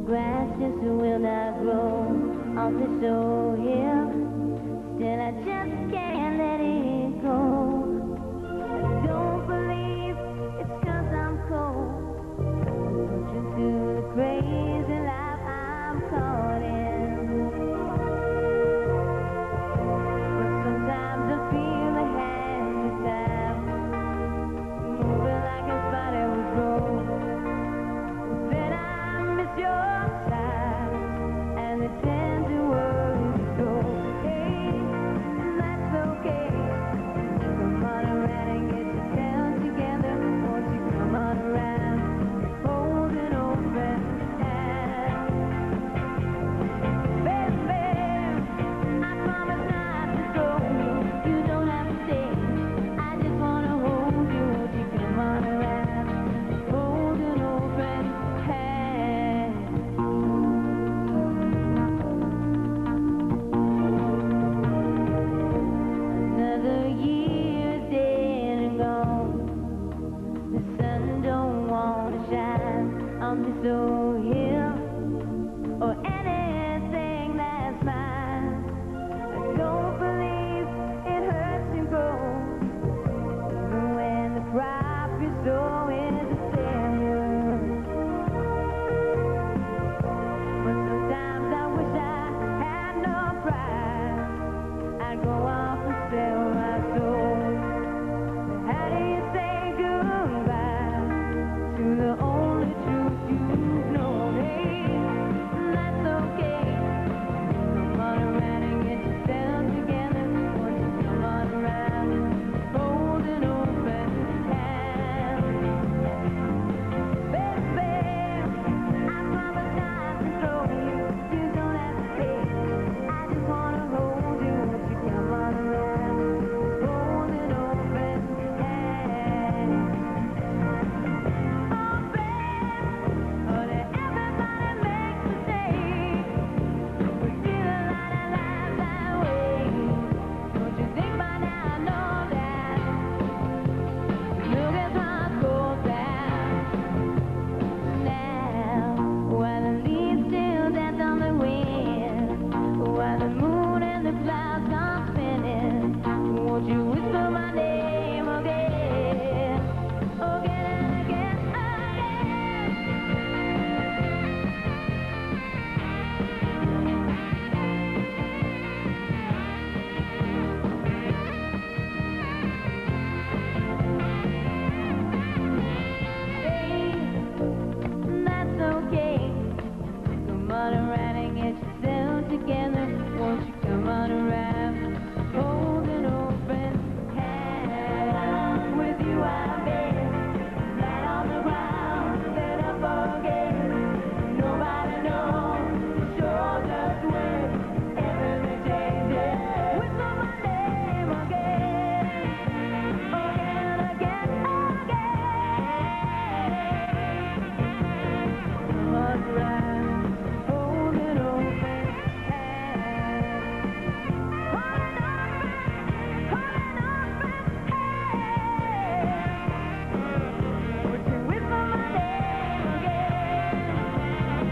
grass just will not grow on this old hill. Still, I just can't let it go. I don't believe it's 'cause I'm cold. Due to the crazy life I'm caught in. But sometimes I feel the hands of time moving like a spider would grow. Then I miss your sighs and the tender words go. Hey, that's okay. Come on around and get yourself together. Won't you come on around, hold an old friend's hand. Baby, I promise not to throw you. You don't have to stay. I just wanna hold you. Won't you come on around, hold an old friend's hand. Another year is dead and gone. The sun don't wanna shine on this old hill or anything that's mine. I don't believe it hurts to grow, even when the crop you sow is a failure. But sometimes I wish I had no pride. I'd go off and sell my soul. But how do you say goodbye to the only truth you've known? Hey, that's okay. Come on around and get yourself together. Won't you come on around, hold an old friend's hand. Baby, I promise not to throw you. You don't have to pay. I just wanna hold you. Won't you come on around, hold an old friend's hand. Oh, babe, oh, that everybody makes mistakes. We feel a lot of lives that way. Don't you think by now I know that? Look at my gold down now. While the leaves still dance on the wind, while the moon and the clouds come spinning, won't you whisper my name again, again and again, again? Hey, that's okay. Come on around and get yourself together. Won't you come on around, hold an old friend's hand. With you I've been flat on the ground, then up again. Nobody knows sure just when everything changes. Whisper my name again, again, again, again. Come on around, hold an old friend's hand. Hold an old friend's hand. Would you whisper my name again,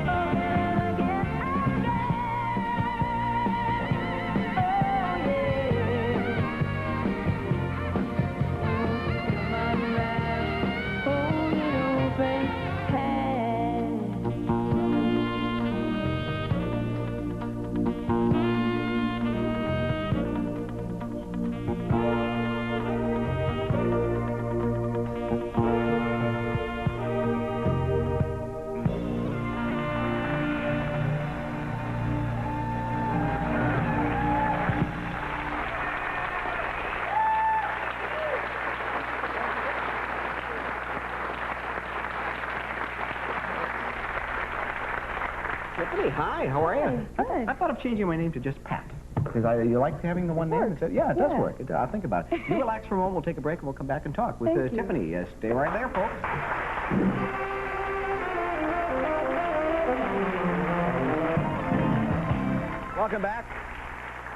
again, again, again? Oh, yeah. Come on around, hold an old friend's hand. Tiffany, hi, how are you? Good. I thought of changing my name to just Pat. Because you like having the one name? Instead? Yeah, it does Yeah. work. I'll think about it. You relax for a moment, we'll take a break, and we'll come back and talk with Thank you. Tiffany. Stay right there, folks. Welcome back.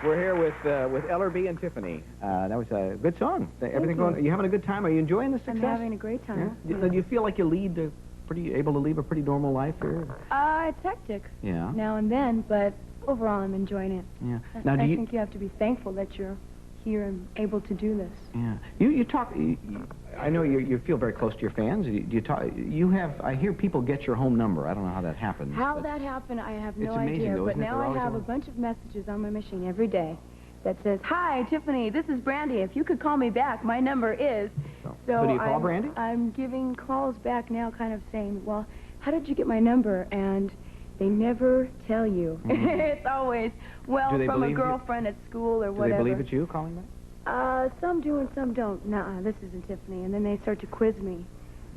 We're here with Ellerby and Tiffany. That was a good song. Everything going? Are you having a good time? Are you enjoying the success? I'm having a great time. Yeah? Do you feel like you lead the pretty able to lead a pretty normal life here? It's hectic. Yeah. Now and then, but overall I'm enjoying it. Yeah. Now, I think you have to be thankful that you're here and able to do this. Yeah. You talk. I know you feel very close to your fans. Do you talk? You have. I hear people get your home number. I don't know how that happens. How that happened, I have no amazing, idea. though, But isn't it? now They're I always have a on. bunch of messages on my machine every day that says, "Hi, Tiffany. This is Brandy. If you could call me back, my number is." So do you call Brandy? I'm giving calls back now, kind of saying, "Well, how did you get my number?" And they never tell you. It's always, well, from a believe you? girlfriend at school or Do whatever. they believe it's you calling back? Some do and some don't. Nuh-uh, this isn't Tiffany. And then they start to quiz me.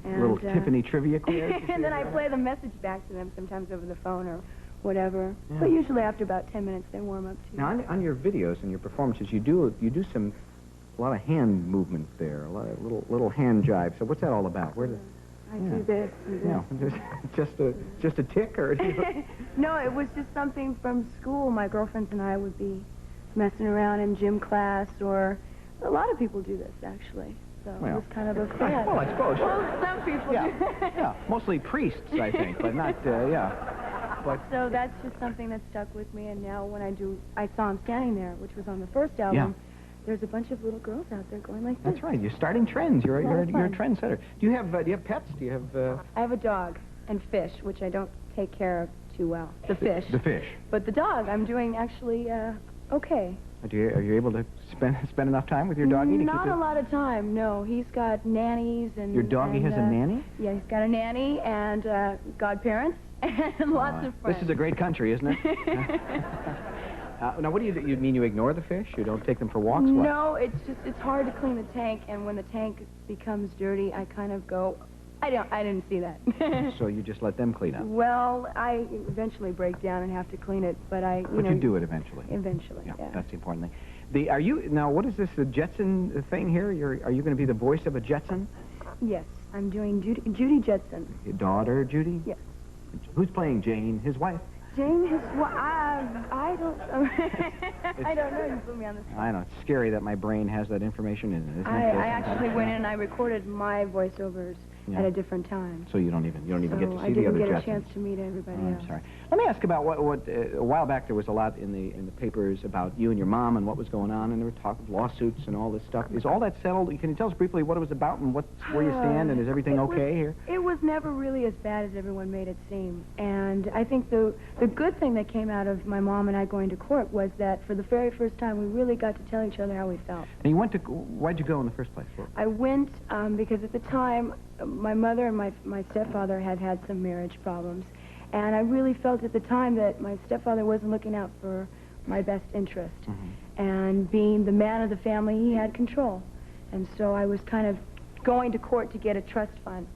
And, Little Tiffany trivia quiz? and then I play the message back to them, sometimes over the phone or whatever. Yeah. But usually after about 10 minutes, they warm up to Now, on your videos and your performances, you do a lot of hand movements there, a lot of little hand jive. So what's that all about? Where does I do this and this. Yeah, just a tick, or do you... No, it was just something from school. My girlfriends and I would be messing around in gym class, or a lot of people do this, actually. So it was kind of a fad. Well, I suppose. Well, some people do. Yeah, mostly priests, I think, but not, yeah. But, so that's just something that stuck with me, and now when I saw him standing there, which was on the first album, there's a bunch of little girls out there going like this. that's right. You're starting trends. You're a fun. trendsetter. Do you have pets? Do you have... I have a dog and fish, which I don't take care of too well. The fish. The fish. But the dog, I'm doing actually okay. Are you able to spend enough time with your doggy? Not a lot of time, no. He's got nannies and... Your doggy has a nanny? Yeah, he's got a nanny and godparents and lots of friends. This is a great country, isn't it? Now, what do you mean? You ignore the fish? You don't take them for walks? What? No, it's hard to clean the tank, and when the tank becomes dirty, I kind of go, I didn't see that. So you just let them clean up? Well, I eventually break down and have to clean it, but you do it eventually. Eventually, yeah. That's the important thing. Now, what is this, a Jetson thing here? Are you going to be the voice of a Jetson? Yes, I'm doing Judy Jetson. Your daughter, Judy? Yes. Who's playing Jane, his wife? Jane, I don't I don't know. You put me on the spot. I know. It's scary that my brain has that information in it, isn't it? I actually went in and I recorded my voiceovers at a different time. So you don't even get to see the other Jetsons. I didn't get a chance to meet everybody else. I'm sorry. Let me ask about what a while back there was a lot in the papers about you and your mom and what was going on, and there were talk of lawsuits and all this stuff. Is all that settled? Can you tell us briefly what it was about and where you stand, and is everything okay here? It was never really as bad as everyone made it seem. And I think the good thing that came out of my mom and I going to court was that for the very first time we really got to tell each other how we felt. And why'd you go in the first place? I went because at the time my mother and my stepfather had some marriage problems, and I really felt at the time that my stepfather wasn't looking out for my best interest. And being the man of the family, he had control. And so I was kind of going to court to get a trust fund.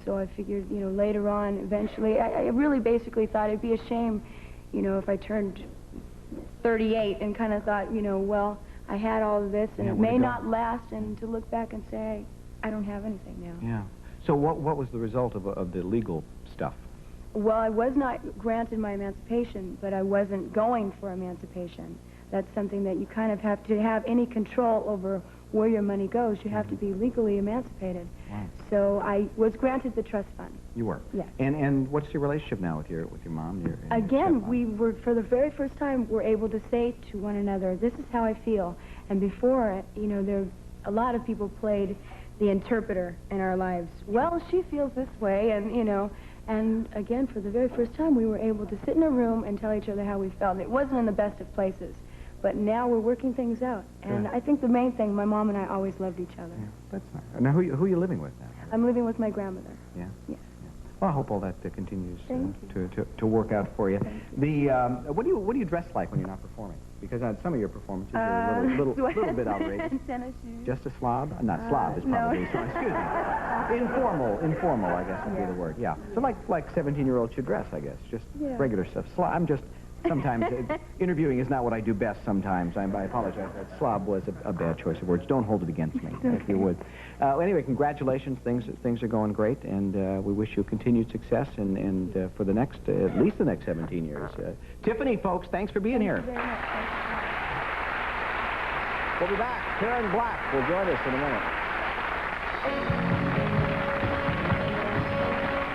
So I figured, later on, eventually, I really basically thought it'd be a shame, if I turned 38 and kind of thought, well, I had all of this, and it may not last, and to look back and say, I don't have anything now. Yeah. So what was the result of the legal stuff? Well, I was not granted my emancipation, but I wasn't going for emancipation. That's something that you kind of have to have any control over where your money goes. You have to be legally emancipated. Wow. So I was granted the trust fund. You were? Yes. And what's your relationship now with your mom? Again, we were, for the very first time, were able to say to one another, this is how I feel. And before, a lot of people played the interpreter in our lives. Well, she feels this way, and, and again, for the very first time, we were able to sit in a room and tell each other how we felt. It wasn't in the best of places, but now we're working things out. And I think the main thing, my mom and I always loved each other. Yeah, that's nice. Now, who are you living with now? I'm living with my grandmother. Yeah? Yes. Well, I hope all that continues to work out for you. What do you dress like when you're not performing? Because some of your performances are a little bit outrageous. Tennis shoes. Just a slob? Not slob is probably. No. So, excuse me. Informal, I guess would be the word. Yeah. So like 17-year-olds should dress, I guess. Just regular stuff. I'm just. Sometimes interviewing is not what I do best sometimes. I apologize. Slob was a bad choice of words. Don't hold it against me, if you would. Anyway, congratulations. Things are going great, and we wish you continued success and for the next, at least the next 17 years. Tiffany, folks, thanks for being here. Thank you very much. We'll be back. Karen Black will join us in a minute.